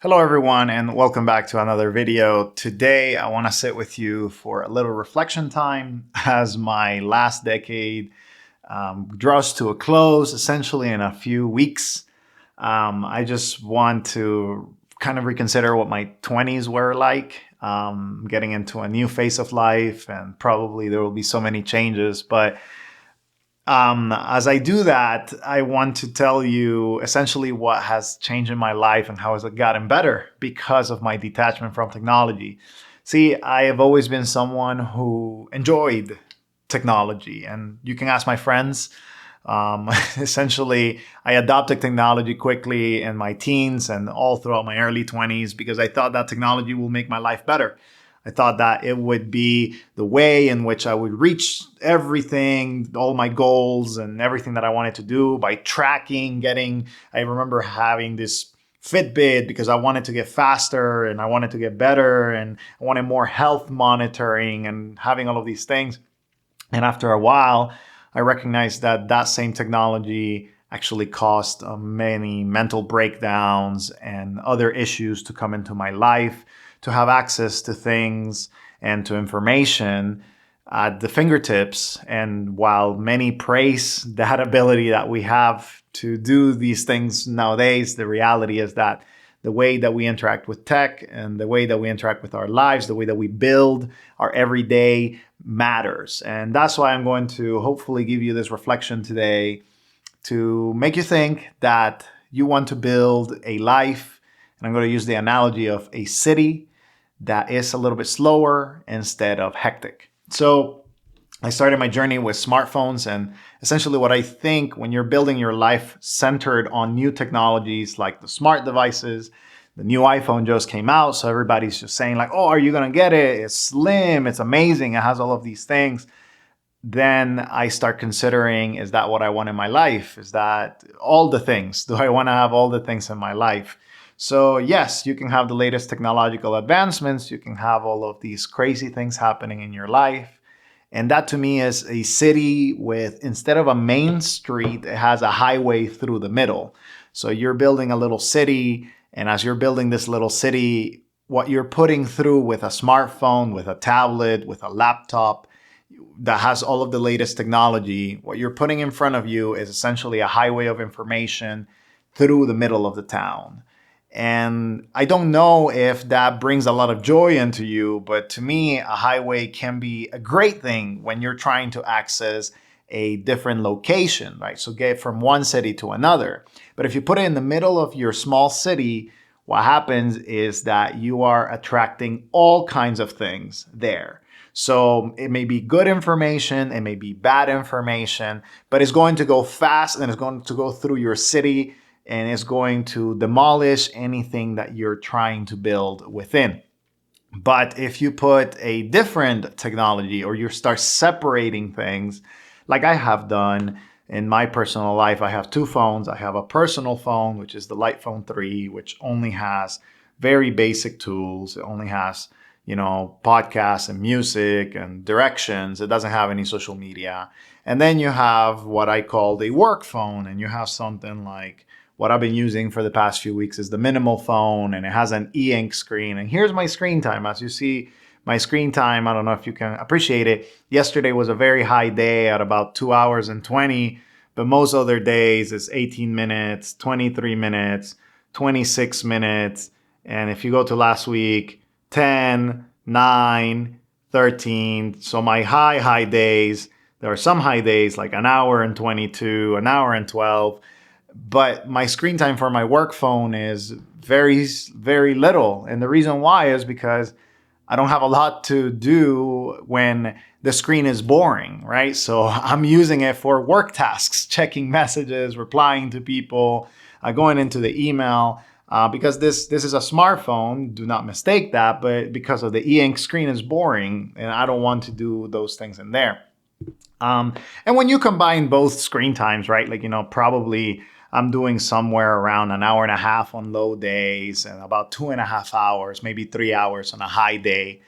Hello everyone and welcome back to another video. Today I want to sit with you for a little reflection time as my last decade draws to a close essentially in a few weeks. I just want to kind of reconsider what my 20s were like, getting into a new phase of life, and probably there will be so many changes, but as I do that, I want to tell you essentially what has changed in my life and how has it gotten better because of my detachment from technology. See, I have always been someone who enjoyed technology, and you can ask my friends. Essentially, I adopted technology quickly in my teens and all throughout my early 20s because I thought that technology will make my life better. I thought that it would be the way in which I would reach everything, all my goals and everything that I wanted to do by tracking, I remember having this Fitbit because I wanted to get faster and I wanted to get better and I wanted more health monitoring and having all of these things. And after a while, I recognized that that same technology actually caused many mental breakdowns and other issues to come into my life, to have access to things and to information at the fingertips. And while many praise that ability that we have to do these things nowadays, the reality is that the way that we interact with tech and the way that we interact with our lives, the way that we build our everyday matters. And that's why I'm going to hopefully give you this reflection today to make you think that you want to build a life, and I'm going to use the analogy of a city that is a little bit slower instead of hectic. So I started my journey with smartphones, and essentially what I think when you're building your life centered on new technologies like the smart devices, the new iPhone just came out, so everybody's just saying like, oh, are you gonna get it? It's slim, it's amazing, it has all of these things. Then I start considering, is that what I want in my life? Is that all the things? Do I wanna have all the things in my life? So yes, you can have the latest technological advancements, you can have all of these crazy things happening in your life. And that to me is a city with, instead of a main street, it has a highway through the middle. So you're building a little city, and as you're building this little city, what you're putting through with a smartphone, with a tablet, with a laptop that has all of the latest technology, what you're putting in front of you is essentially a highway of information through the middle of the town. And I don't know if that brings a lot of joy into you, but to me, a highway can be a great thing when you're trying to access a different location, right? So get from one city to another. But if you put it in the middle of your small city, what happens is that you are attracting all kinds of things there. So it may be good information, it may be bad information, but it's going to go fast and it's going to go through your city and it's going to demolish anything that you're trying to build within. But if you put a different technology or you start separating things, like I have done in my personal life, I have two phones. I have a personal phone, which is the Light Phone 3, which only has very basic tools. It only has, podcasts and music and directions. It doesn't have any social media. And then you have what I call the work phone, and you have something like what I've been using for the past few weeks is the minimal phone, and it has an e-ink screen. And here's my screen time. As you see, my screen time, I don't know if you can appreciate it. Yesterday was a very high day at about 2 hours and 20, but most other days it's 18 minutes, 23 minutes, 26 minutes. And if you go to last week, 10, 9, 13. So my high days, there are some high days like an hour and 22, an hour and 12. But my screen time for my work phone is very, very little. And the reason why is because I don't have a lot to do when the screen is boring, right? So I'm using it for work tasks, checking messages, replying to people, going into the email. Because this is a smartphone, do not mistake that, but because of the e-ink screen is boring and I don't want to do those things in there. And when you combine both screen times, right, probably I'm doing somewhere around an hour and a half on low days and about 2.5 hours, maybe 3 hours on a high day.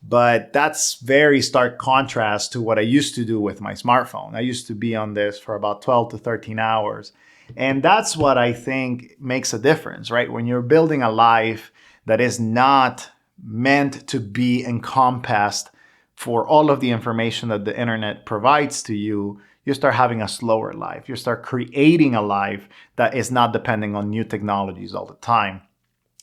But that's very stark contrast to what I used to do with my smartphone. I used to be on this for about 12 to 13 hours. And that's what I think makes a difference, right? When you're building a life that is not meant to be encompassed for all of the information that the internet provides to you, you start having a slower life. You start creating a life that is not depending on new technologies all the time.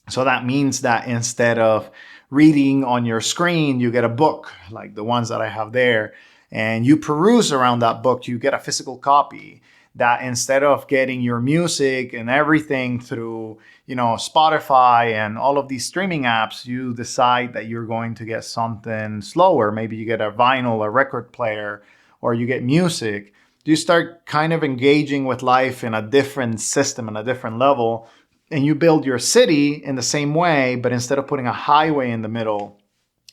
So that means that instead of reading on your screen, you get a book like the ones that I have there, and you peruse around that book, you get a physical copy. That instead of getting your music and everything through, Spotify and all of these streaming apps, you decide that you're going to get something slower. Maybe you get a vinyl, a record player, or you get music. You start kind of engaging with life in a different system, and a different level. And you build your city in the same way, but instead of putting a highway in the middle,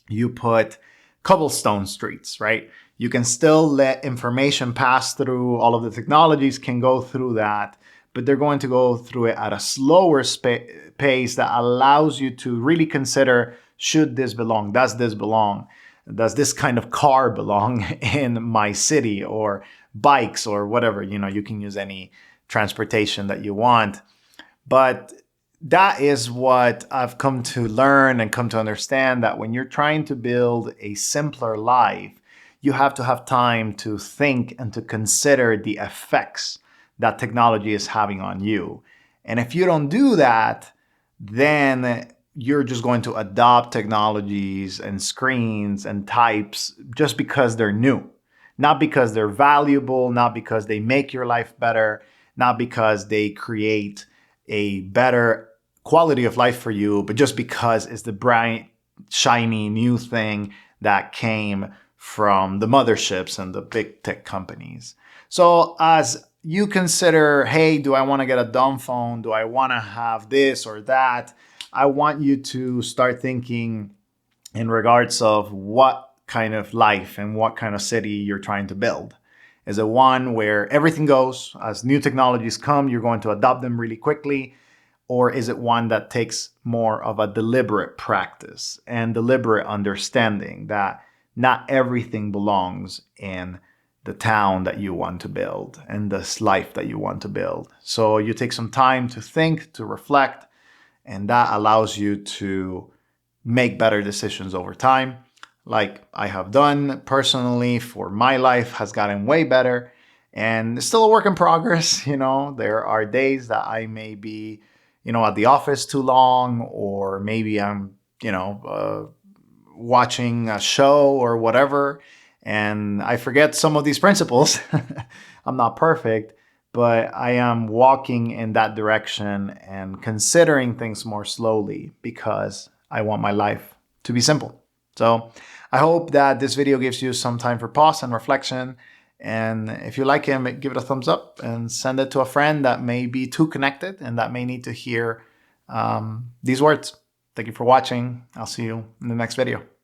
you put cobblestone streets, right? You can still let information pass through. All of the technologies can go through that, but they're going to go through it at a slower pace that allows you to really consider, should this belong? Does this belong? Does this kind of car belong in my city? Or bikes, or whatever, you can use any transportation that you want. But that is what I've come to learn and come to understand, that when you're trying to build a simpler life, you have to have time to think and to consider the effects that technology is having on you. And if you don't do that, then you're just going to adopt technologies and screens and types just because they're new, not because they're valuable, not because they make your life better, not because they create a better quality of life for you, but just because it's the bright, shiny new thing that came from the motherships and the big tech companies. So as you consider, hey, do I want to get a dumb phone? Do I want to have this or that? I want you to start thinking in regards of what kind of life and what kind of city you're trying to build. Is it one where everything goes, as new technologies come, you're going to adopt them really quickly? Or is it one that takes more of a deliberate practice and deliberate understanding that not everything belongs in the town that you want to build and this life that you want to build? So you take some time to think, to reflect, and that allows you to make better decisions over time. Like I have done personally, for my life has gotten way better, and it's still a work in progress. There are days that I may be, at the office too long, or maybe I'm, watching a show or whatever, and I forget some of these principles. I'm not perfect, but I am walking in that direction and considering things more slowly because I want my life to be simple. So I hope that this video gives you some time for pause and reflection. And if you like it, give it a thumbs up and send it to a friend that may be too connected and that may need to hear these words. Thank you for watching. I'll see you in the next video.